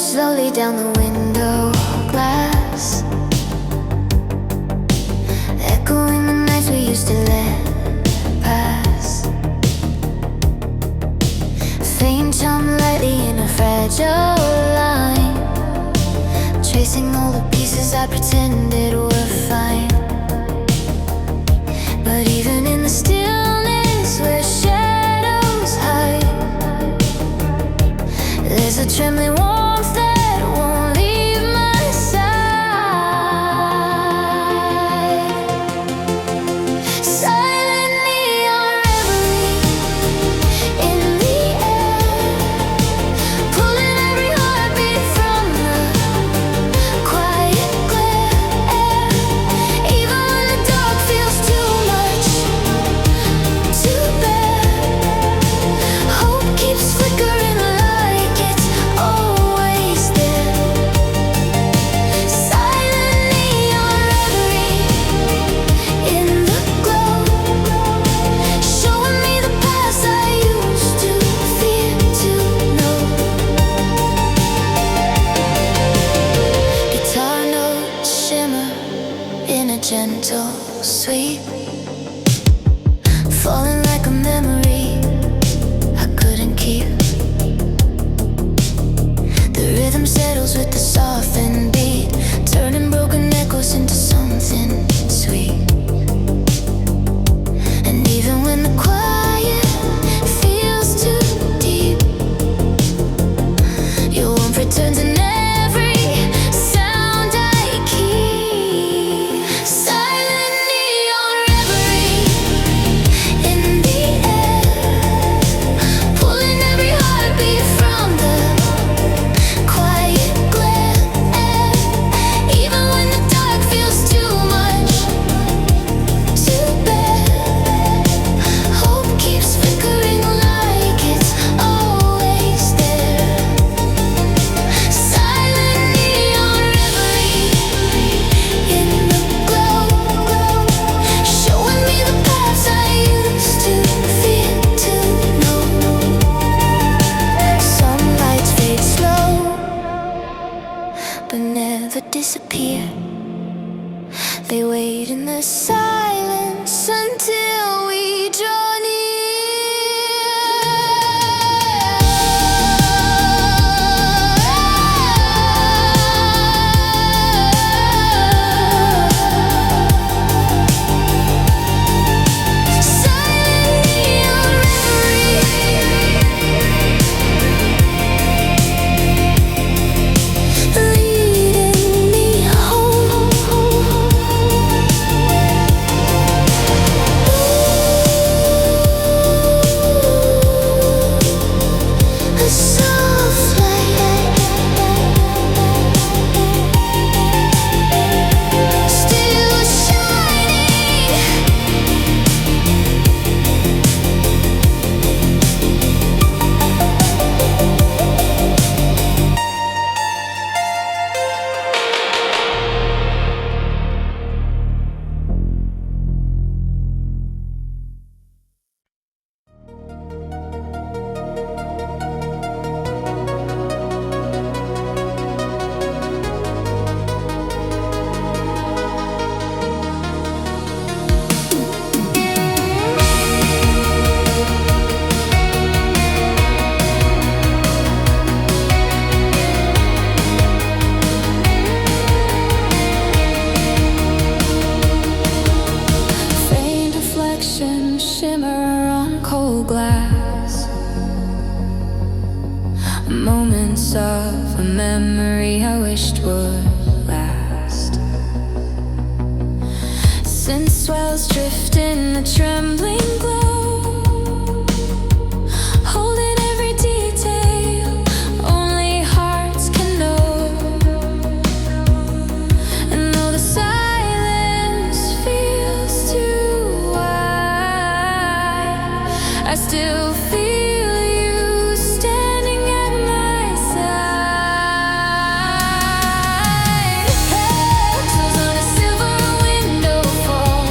slowly down the window glass, echoing the nights we used to let pass. Faint hum lightly in a fragile line, tracing all the pieces I pretended were fine. But even in the stillness where shadows hide, there's a trembling warmth that won't leave my side. Silent neon reverie in the air, pulling every heartbeat from the quiet glare. Even when the dark feels too much to bear, hope keeps flickering like it's always there. Silent neon reverie in the glow, showing me the past I used to fear to know. Guitar notes shimmer in a gentle sweep, falling like a memory I couldn't keep. The rhythm settles with the softened beat, turning broken echoes into something sweet. And even when the quiet feels too deep, your warmth returns in every sound I keep. Silent neon reverie in the air, pulling every heartbeat from the quiet glare. Even when the dark feels too much to bear, hope keeps flickering like it's always there. Silent neon reverie in the glow, showing me the paths I used to fear to know. Some lights fade slow, but never disappear. They wait in the silence until we draw near. Silent neon reverie, leading me home. A soft light, still shining. Faint reflection shimmer on cold glass, moments of a memory I wished would last. Synth swells drift in the trembling glow, holding every detail only hearts can know. And though the silence feels too wide, I still feel you standing at my side. Pixels on a silver window fall,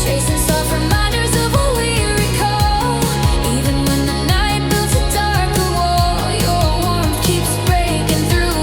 tracing soft reminders of what we recall. Even when the night builds a darker wall, your warmth keeps breaking through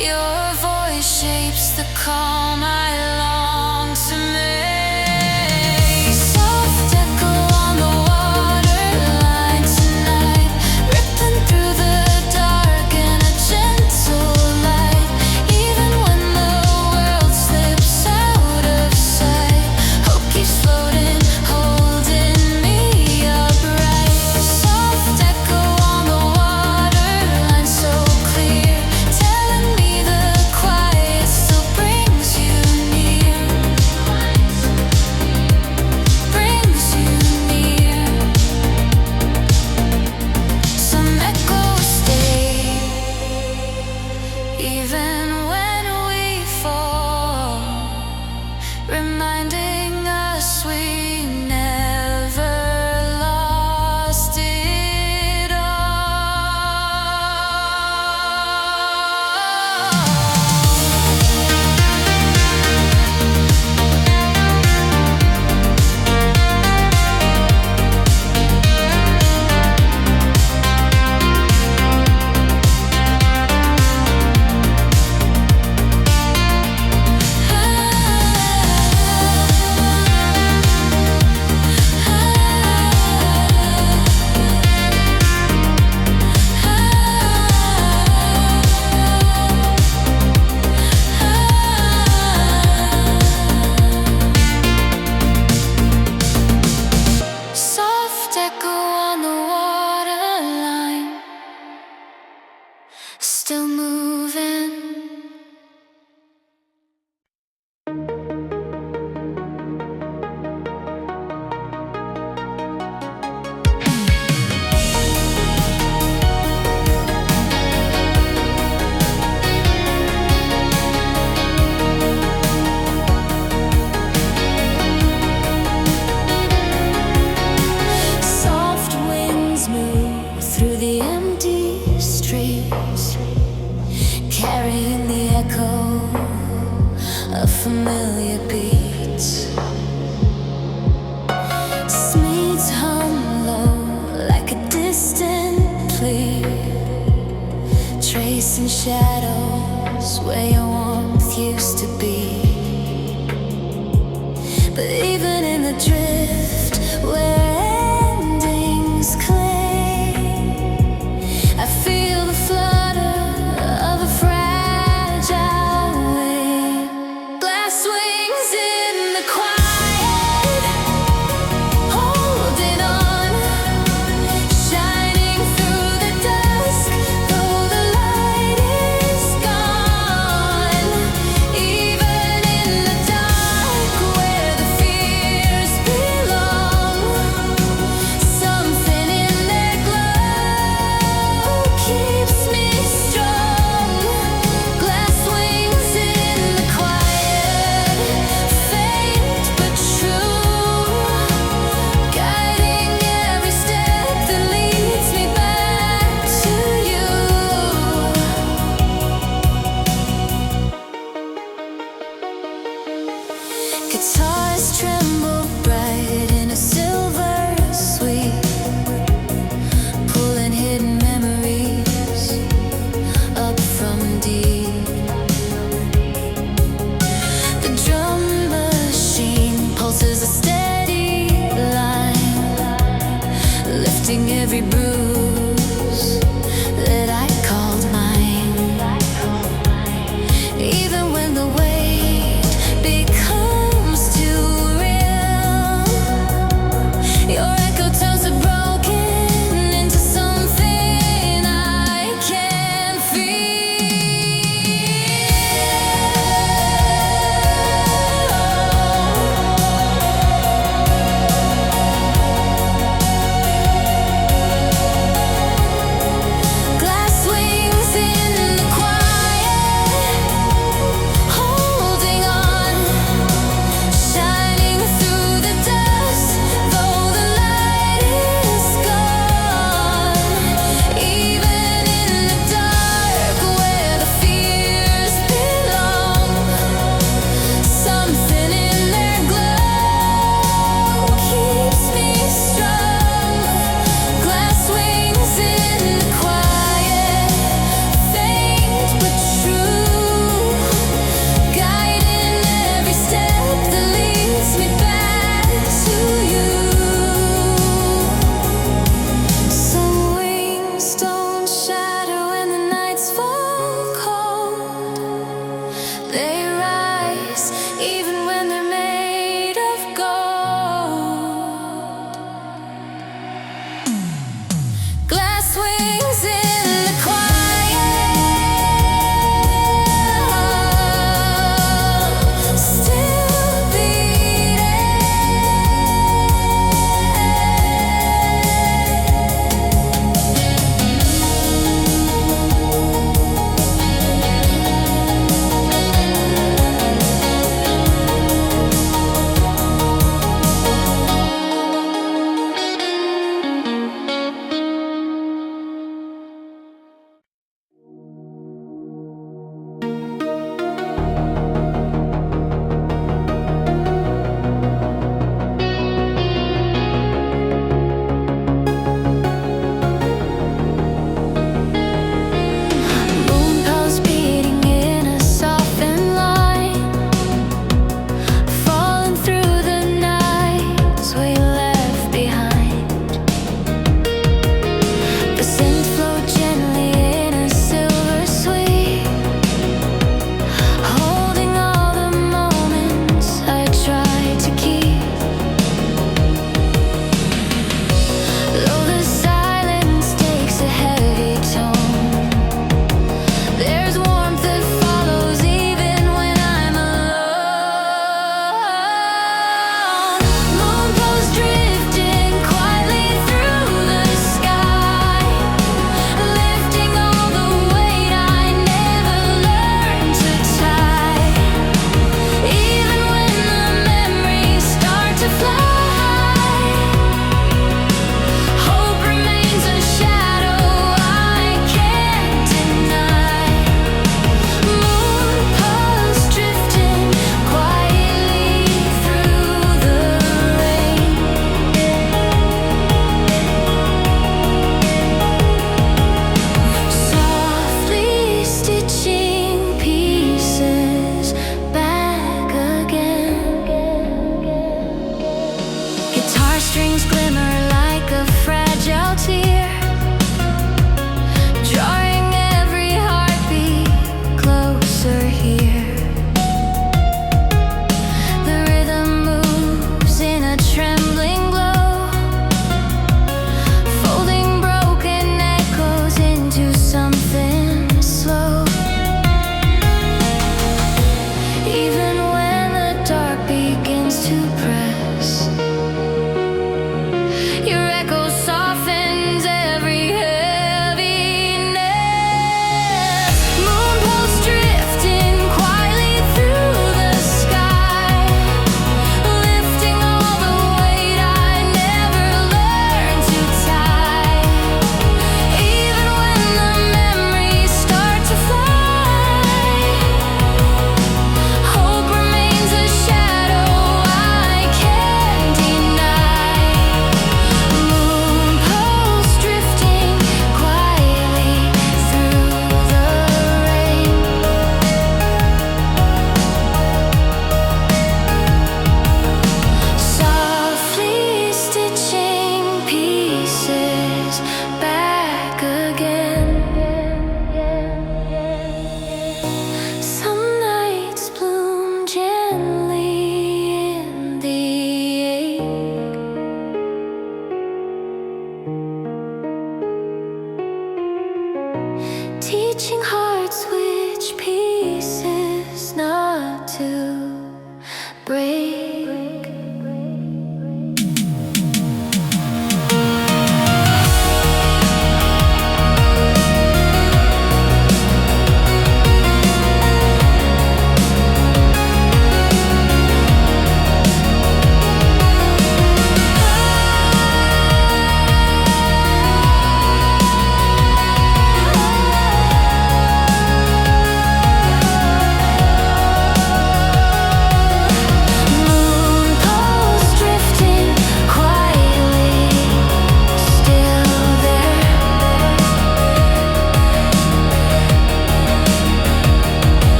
Your voice shapes the calm I long to make. Soft echo on the waterline tonight, ripping through the dark in a gentle light. Even when the world slips out of sight, hope keeps floating, holding me upright. Soft echo on the waterline, so clear, telling me the quiet still brings you near. Brings you near. Some echoes stay, even when we fall, reminding us we never lost it Soft echo on the waterline, still moving. Soft winds move through the empty streets, carrying the echo of familiar beats. Smeeds hum low like a distant plea, tracing shadows where your warmth used to be. But even in the drift where endings cling, I feel the flutter of a fragile wing. Glass wings in the quiet, holding on, shining through the dusk, though the light is gone. Even in the dark where the fears belong, something in their glow keeps me strong. Glass wings in the quiet, faint but true, guiding every step that leads me back to you. Guitars tremble bright in a silver sweep, pulling hidden memories up from deep. The drum machine pulses a steady line, lifting every bruise that I called mine. Even when the weight becomes too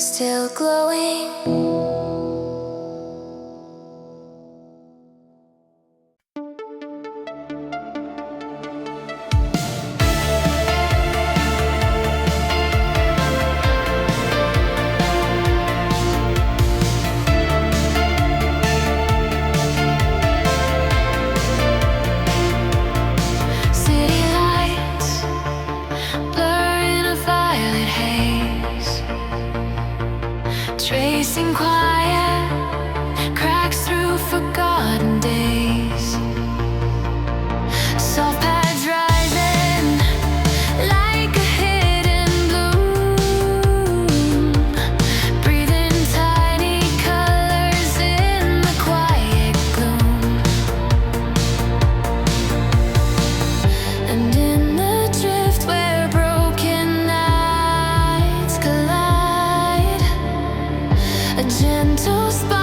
still glowing. City lights blur in a violet haze, tracing quiet cracks through forgotten days. Soft pads rising like a hidden bloom, breathing tiny colors in the quiet gloom. And in the drift where broken nights collide, a gentle spark